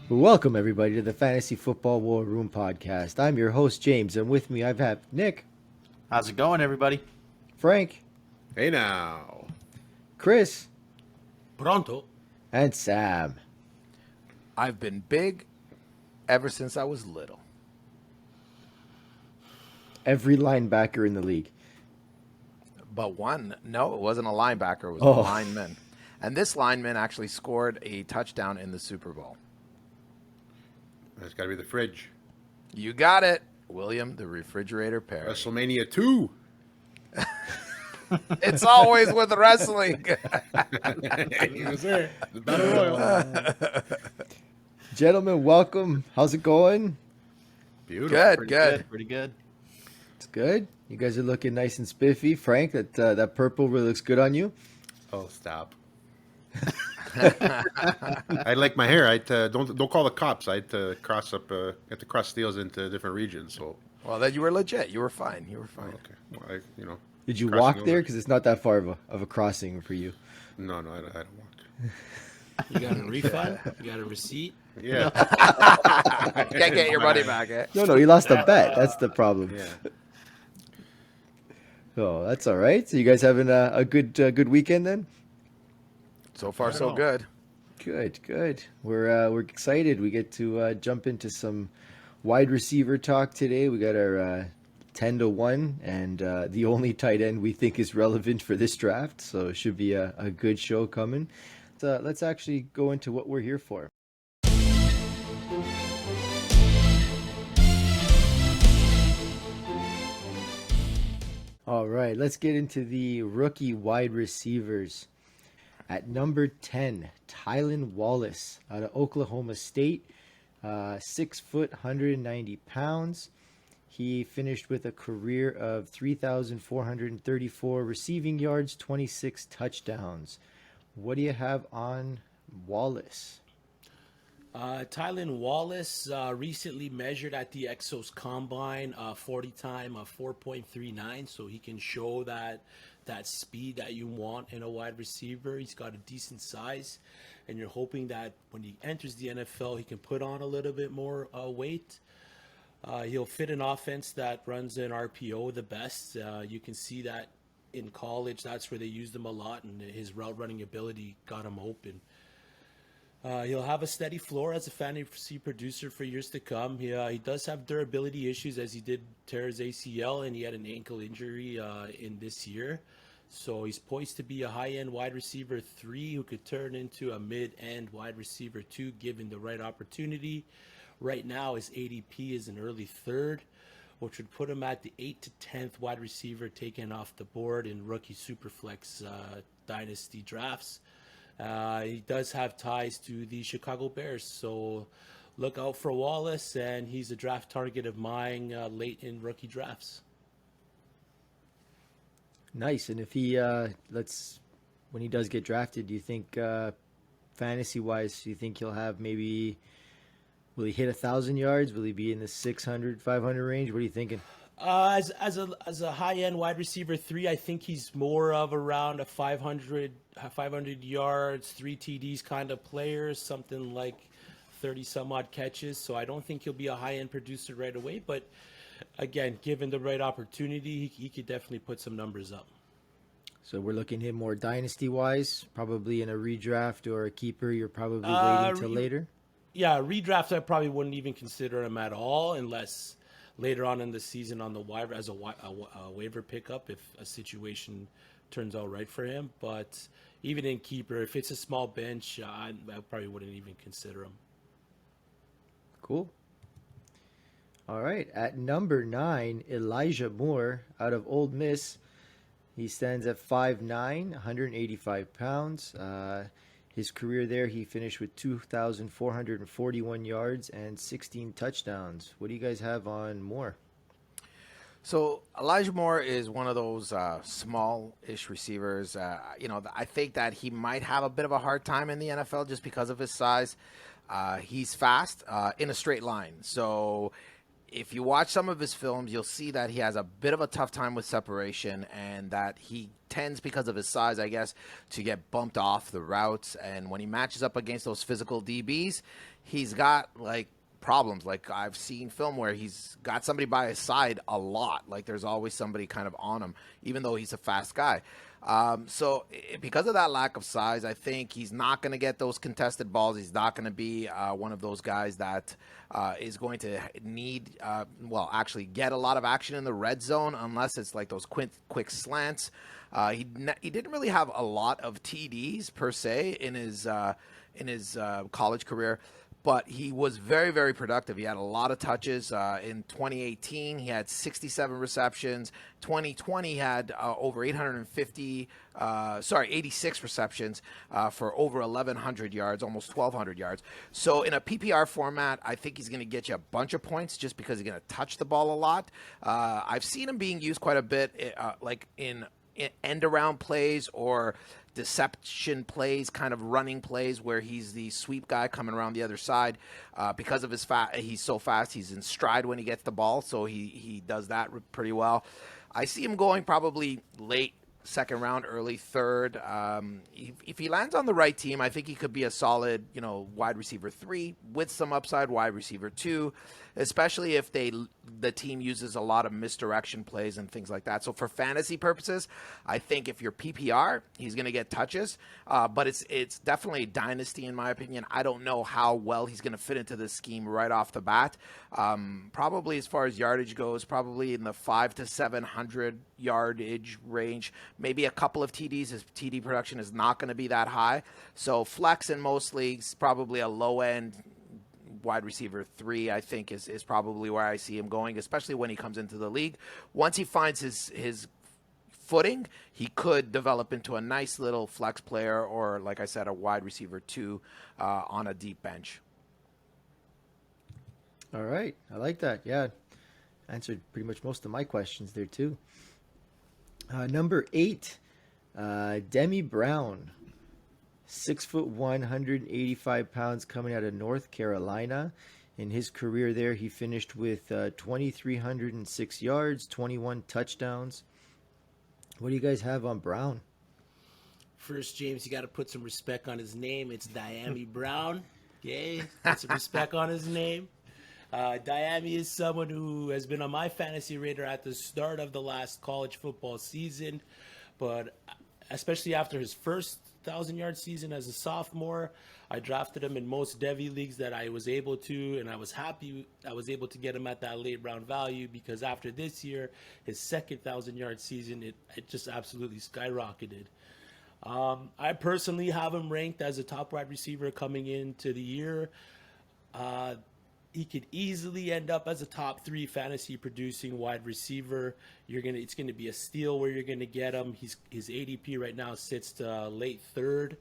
Welcome, everybody, to the Fantasy Football War Room podcast. I'm your host, James, and with me I have Nick, How's it going, everybody? Frank, Hey now. Chris, Pronto. and Sam. I've been big ever since I was little. Every linebacker in the league. But no, it wasn't a linebacker, it was Oh. a lineman. And this lineman actually scored a touchdown in the Super Bowl. That's got to be the fridge. You got it, William the Refrigerator Perry. WrestleMania 2. It's always with wrestling. He was there. The Battle Royal. Gentlemen, welcome. How's it going? Beautiful. Good, Pretty good. Pretty good. It's good. You guys are looking nice and spiffy. Frank, that purple really looks good on you. Oh, stop. I like my hair. Don't call the cops. I had to cross steels into different regions. So Well, then you were legit. You were fine. You were fine. okay. Well, Did you crossing walk there? over. Because it's not that far of a crossing for you. No, I don't walk. You got a refund? You got a receipt? Yeah, Can't get your money back, eh? No, you lost a bet. That's the problem. yeah. Oh, that's all right. So you guys having a good weekend then? So far, so good. Good. We're excited. We get to jump into some wide receiver talk today. We got our 10-1 and the only tight end we think is relevant for this draft. So it should be a good show coming. So let's actually go into what we're here for. All right, let's get into the rookie wide receivers. At number 10, Tylan Wallace out of Oklahoma State, 6 foot, 190 pounds. He finished with a career of 3,434 receiving yards, 26 touchdowns. What do you have on Wallace? Tylan Wallace recently measured at the Exos Combine 40 time 4.39, so he can show that speed that you want in a wide receiver. He's got a decent size, and you're hoping that when he enters the NFL, he can put on a little bit more weight. He'll fit an offense that runs an RPO the best. You can see that in college. That's where they used him a lot, and his route running ability got him open. He'll have a steady floor as a fantasy producer for years to come. He does have durability issues as he did tear his ACL and he had an ankle injury in this year. So he's poised to be a high-end wide receiver 3 who could turn into a mid-end wide receiver 2 given the right opportunity. Right now his ADP is an early 3rd, which would put him at the 8th to 10th wide receiver taken off the board in rookie Superflex dynasty drafts. He does have ties to the Chicago Bears, so look out for Wallace, and he's a draft target of mine late in rookie drafts. Nice. And if he when he does get drafted, do you think fantasy-wise, do you think he'll have will he hit 1,000 yards? Will he be in the 600, 500 range? What are you thinking? As a high-end wide receiver 3, I think he's more of around a 500 yards, 3 TDs kind of player, something like 30-some-odd catches. So I don't think he'll be a high-end producer right away. But, again, given the right opportunity, he could definitely put some numbers up. So we're looking at him more dynasty-wise, probably in a redraft or a keeper. You're probably waiting till later? Yeah, redraft, I probably wouldn't even consider him at all unless later on in the season on the waiver as a waiver pickup if a situation turns out right for him. But even in keeper, if it's a small bench, I probably wouldn't even consider him. Cool. All right. At number 9, Elijah Moore out of Ole Miss. He stands at 5'9", 185 pounds. His career there, he finished with 2,441 yards and 16 touchdowns. What do you guys have on Moore? So Elijah Moore is one of those small-ish receivers. I think that he might have a bit of a hard time in the NFL just because of his size. He's fast in a straight line. So if you watch some of his films, you'll see that he has a bit of a tough time with separation, and that he tends, because of his size, I guess, to get bumped off the routes. And when he matches up against those physical DBs, he's got like problems. Like, I've seen film where he's got somebody by his side a lot. Like, there's always somebody kind of on him, even though he's a fast guy. Because of that lack of size, I think he's not going to get those contested balls. He's not going to be one of those guys that is going to need, actually get a lot of action in the red zone, unless it's like those quick slants. He didn't really have a lot of TDs per se in his college career, but he was very, very productive. He had a lot of touches. In 2018, he had 67 receptions. 2020 he had over 86 receptions for over 1,100 yards, almost 1,200 yards. So in a PPR format, I think he's going to get you a bunch of points just because he's going to touch the ball a lot. I've seen him being used quite a bit, like in end-around plays or deception plays, kind of running plays where he's the sweep guy coming around the other side. Because of his he's so fast, he's in stride when he gets the ball, so he does that pretty well. I see him going probably late second round, early third. If he lands on the right team, I think he could be a solid, wide receiver 3 with some upside, wide receiver 2, especially if the team uses a lot of misdirection plays and things like that. So for fantasy purposes, I think if you're PPR, he's going to get touches, but it's definitely a dynasty in my opinion. I don't know how well he's going to fit into this scheme right off the bat. Probably as far as yardage goes, probably in the 500 to 700 yardage range. Maybe a couple of TDs. His TD production is not going to be that high. So flex in most leagues, probably a low end wide receiver 3, I think is probably where I see him going, especially when he comes into the league. Once he finds his footing, he could develop into a nice little flex player, or like I said, a wide receiver 2 on a deep bench. All right, I like that. Yeah, answered pretty much most of my questions there too. Number 8, Demi Brown, 6'1", 185 pounds, coming out of North Carolina. In his career there, he finished with 2,306 yards, 21 touchdowns. What do you guys have on Brown? First, James, you got to put some respect on his name. It's Dyami Brown. Okay, put some respect on his name. Dyami is someone who has been on my fantasy radar at the start of the last college football season, but especially after his first 1,000-yard season as a sophomore, I drafted him in most Devy leagues that I was able to, and I was happy I was able to get him at that late round value, because after this year, his second 1,000-yard season, it just absolutely skyrocketed. I personally have him ranked as a top wide receiver coming into the year. He could easily end up as a top 3 fantasy producing wide receiver. It's gonna be a steal where you're gonna get him. His ADP right now sits to late 3rd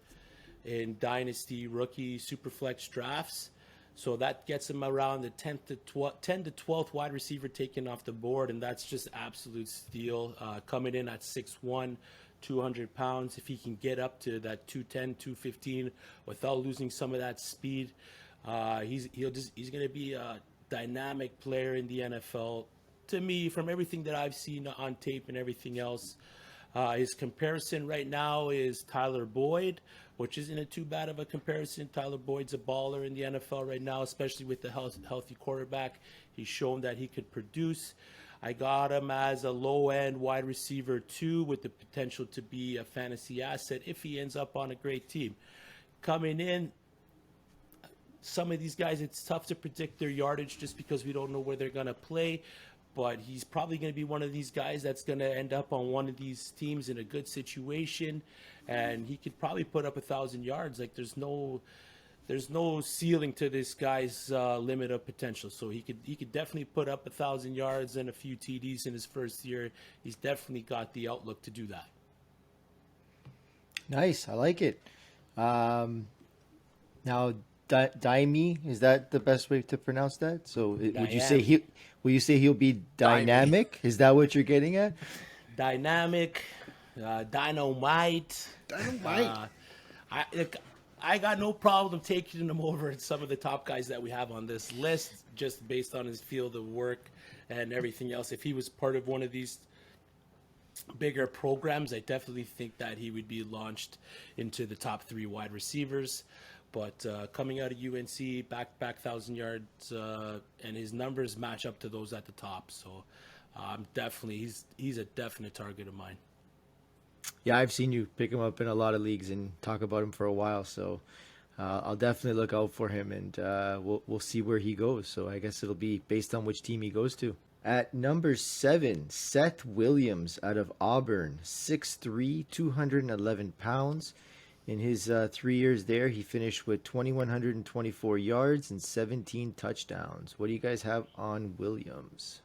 in dynasty rookie superflex drafts. So that gets him around the 10 to 12th wide receiver taken off the board, and that's just absolute steal. Coming in at 6'1", 200 pounds, if he can get up to that 210, 215 without losing some of that speed, he's going to be a dynamic player in the NFL. To me, from everything that I've seen on tape and everything else, his comparison right now is Tyler Boyd, which isn't too bad of a comparison. Tyler Boyd's a baller in the NFL right now, especially with the healthy quarterback. He's shown that he could produce. I got him as a low-end wide receiver 2 with the potential to be a fantasy asset if he ends up on a great team. Coming in, some of these guys, it's tough to predict their yardage just because we don't know where they're going to play. But he's probably going to be one of these guys that's going to end up on one of these teams in a good situation. And he could probably put up 1,000 yards. Like, there's no ceiling to this guy's limit of potential. So he could definitely put up 1,000 yards and a few TDs in his first year. He's definitely got the outlook to do that. Nice, I like it. Now, Dyami, is that the best way to pronounce that? So would you say he'll be dynamic? Is that what you're getting at? Dynamic. Dynamite. Dynamite. I got no problem taking him over some of the top guys that we have on this list, just based on his field of work and everything else. If he was part of one of these bigger programs, I definitely think that he would be launched into the top 3 wide receivers. But coming out of UNC, back 1,000 yards, and his numbers match up to those at the top. So definitely, he's a definite target of mine. Yeah, I've seen you pick him up in a lot of leagues and talk about him for a while. So I'll definitely look out for him, and we'll see where he goes. So I guess it'll be based on which team he goes to. At number 7, Seth Williams out of Auburn, 6'3", 211 pounds. In his 3 years there, he finished with 2,124 yards and 17 touchdowns. What do you guys have on Williams?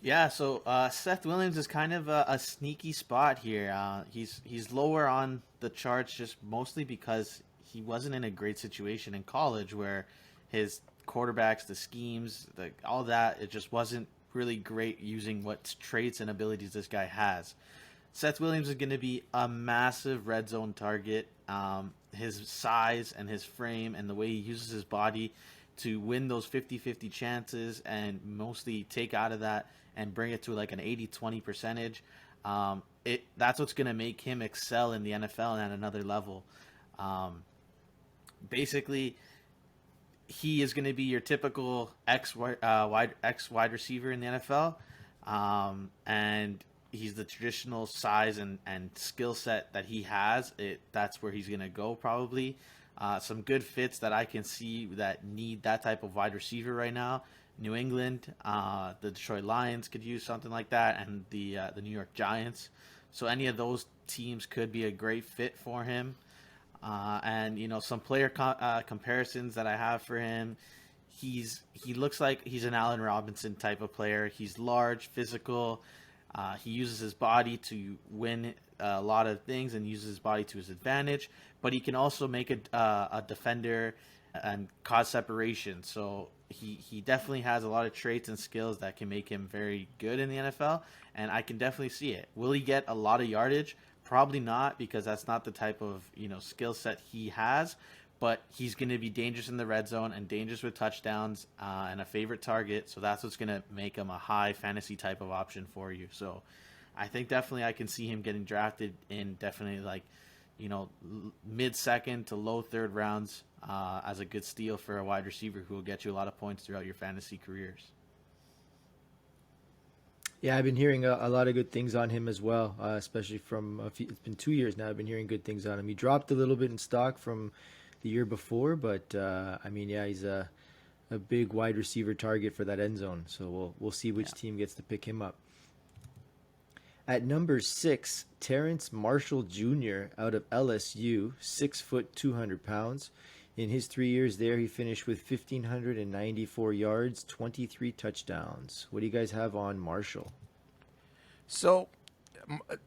Yeah, so Seth Williams is kind of a sneaky spot here. He's lower on the charts just mostly because he wasn't in a great situation in college where his quarterbacks, the schemes, all that, it just wasn't really great using what traits and abilities this guy has. Seth Williams is going to be a massive red zone target. His size and his frame and the way he uses his body to win those 50-50 chances and mostly take out of that and bring it to like an 80-20 percentage. That's what's going to make him excel in the NFL and at another level. Basically, he is going to be your typical X wide receiver in the NFL. And he's the traditional size and skill set that he has. That's where he's going to go probably. Some good fits that I can see that need that type of wide receiver right now. New England, the Detroit Lions could use something like that, and the New York Giants. So any of those teams could be a great fit for him. And some player comparisons that I have for him. He looks like he's an Allen Robinson type of player. He's large, physical. He uses his body to win a lot of things and uses his body to his advantage. But he can also make a defender and cause separation. So he definitely has a lot of traits and skills that can make him very good in the NFL. And I can definitely see it. Will he get a lot of yardage? Probably not, because that's not the type of skill set he has. But he's going to be dangerous in the red zone and dangerous with touchdowns and a favorite target. So that's what's going to make him a high fantasy type of option for you. So I think definitely I can see him getting drafted in definitely mid-second to low third rounds as a good steal for a wide receiver who will get you a lot of points throughout your fantasy careers. Yeah, I've been hearing a lot of good things on him as well, especially it's been 2 years now. I've been hearing good things on him. He dropped a little bit in stock from the year before, but he's a big wide receiver target for that end zone. So we'll see which team gets to pick him up. At number 6, Terrace Marshall Jr. out of LSU, 6 foot 200 pounds. In his 3 years there, he finished with 1,594 yards, 23 touchdowns. What do you guys have on Marshall? So,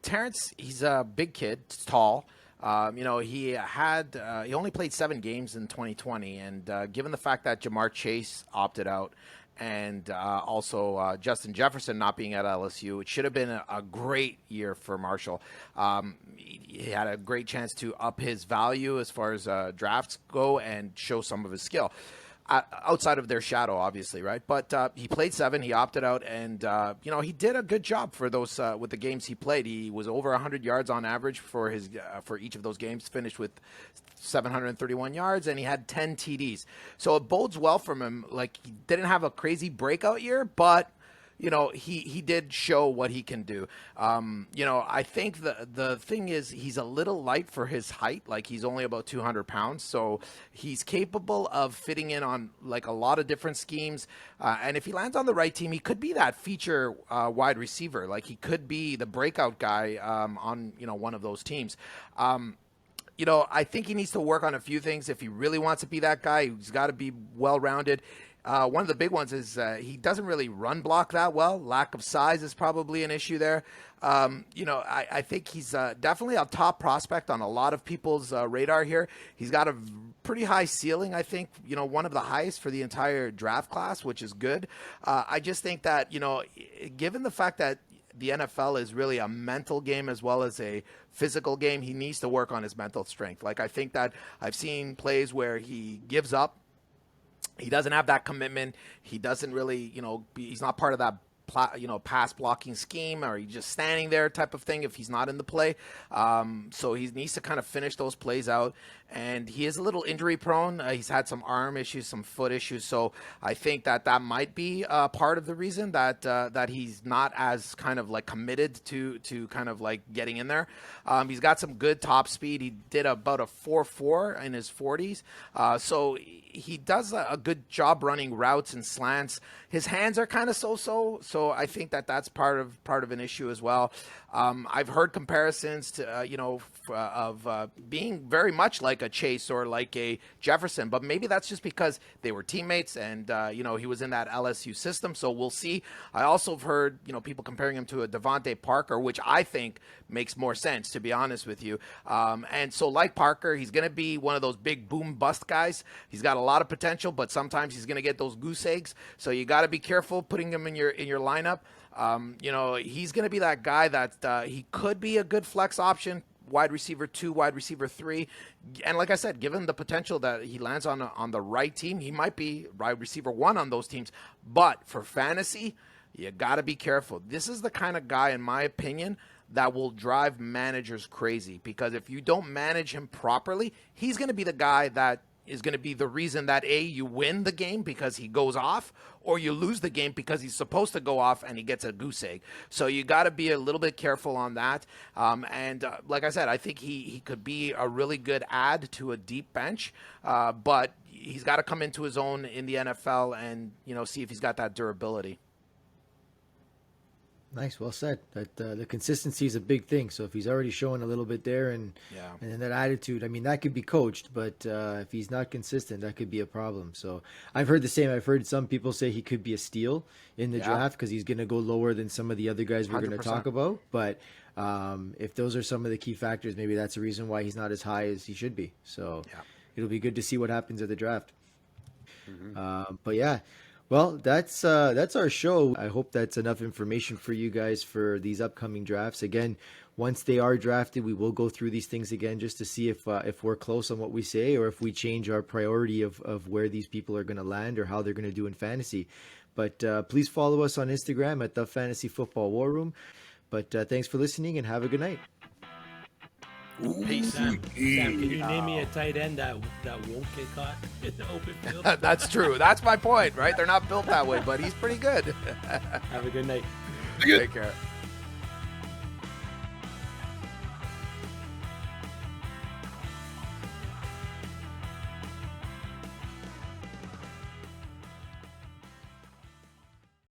Terrence, he's a big kid, tall. He only played 7 games in 2020, and given the fact that Jamar Chase opted out, and also Justin Jefferson not being at LSU, it should have been a great year for Marshall. He had a great chance to up his value as far as drafts go and show some of his skill. Outside of their shadow, obviously, right? But he played 7. He opted out, and he did a good job for those with the games he played. He was over 100 yards on average for each of those games. Finished with 731 yards, and he had 10 TDs. So it bodes well for him. Like, he didn't have a crazy breakout year, but he did show what he can do. I think the thing is he's a little light for his height. Like, he's only about 200 pounds. So he's capable of fitting in on like a lot of different schemes. And if he lands on the right team, he could be that feature wide receiver. Like, he could be the breakout guy on, one of those teams. I think he needs to work on a few things. If he really wants to be that guy, he's got to be well-rounded. One of the big ones is he doesn't really run block that well. Lack of size is probably an issue there. I think he's definitely a top prospect on a lot of people's radar here. He's got a pretty high ceiling, I think, one of the highest for the entire draft class, which is good. I just think that, given the fact that the NFL is really a mental game as well as a physical game. He needs to work on his mental strength. Like, I think that I've seen plays where he gives up. He doesn't have that commitment. He doesn't really, he's not part of that pass blocking scheme, or he's just standing there type of thing if he's not in the play. So he needs to kind of finish those plays out. And he is a little injury prone. He's had some arm issues, some foot issues. So I think that might be part of the reason that he's not as kind of like committed to kind of like getting in there. He's got some good top speed. He did about a 4.4 in his 40s. So he does a good job running routes and slants. His hands are kind of so-so. So I think that's part of an issue as well. I've heard comparisons to of being very much like a Chase or like a Jefferson, but maybe that's just because they were teammates and he was in that LSU system. So we'll see. I also have heard people comparing him to a Devontae Parker, which I think makes more sense, to be honest with you. And so like Parker, he's going to be one of those big boom bust guys. He's got a lot of potential, but sometimes he's going to get those goose eggs. So you got to be careful putting him in your lineup. He's going to be that guy that he could be a good flex option, wide receiver 2, wide receiver 3. And like I said, given the potential that he lands on the right team, he might be wide receiver 1 on those teams. But for fantasy, you got to be careful. This is the kind of guy, in my opinion, that will drive managers crazy, because if you don't manage him properly, he's going to be the guy that is going to be the reason that you win the game because he goes off, or you lose the game because he's supposed to go off and he gets a goose egg. So you got to be a little bit careful on that. Like I said, I think he could be a really good add to a deep bench, but he's got to come into his own in the NFL and see if he's got that durability. Nice, well said. That the consistency is a big thing. So if he's already showing a little bit there, and then that attitude, I mean, that could be coached. But if he's not consistent, that could be a problem. So I've heard the same. I've heard some people say he could be a steal in the draft because he's going to go lower than some of the other guys we're going to talk about. But if those are some of the key factors, maybe that's the reason why he's not as high as he should be. So it'll be good to see what happens at the draft. But yeah. Well, that's our show. I hope that's enough information for you guys for these upcoming drafts. Again, once they are drafted, we will go through these things again just to see if we're close on what we say, or if we change our priority of where these people are going to land or how they're going to do in fantasy. But please follow us on Instagram at the Fantasy Football War Room. But thanks for listening and have a good night. Peace. Sam, can you name me a tight end that won't get caught in the open field? That's true. That's my point, right? They're not built that way, but he's pretty good. Have a good night. Take care.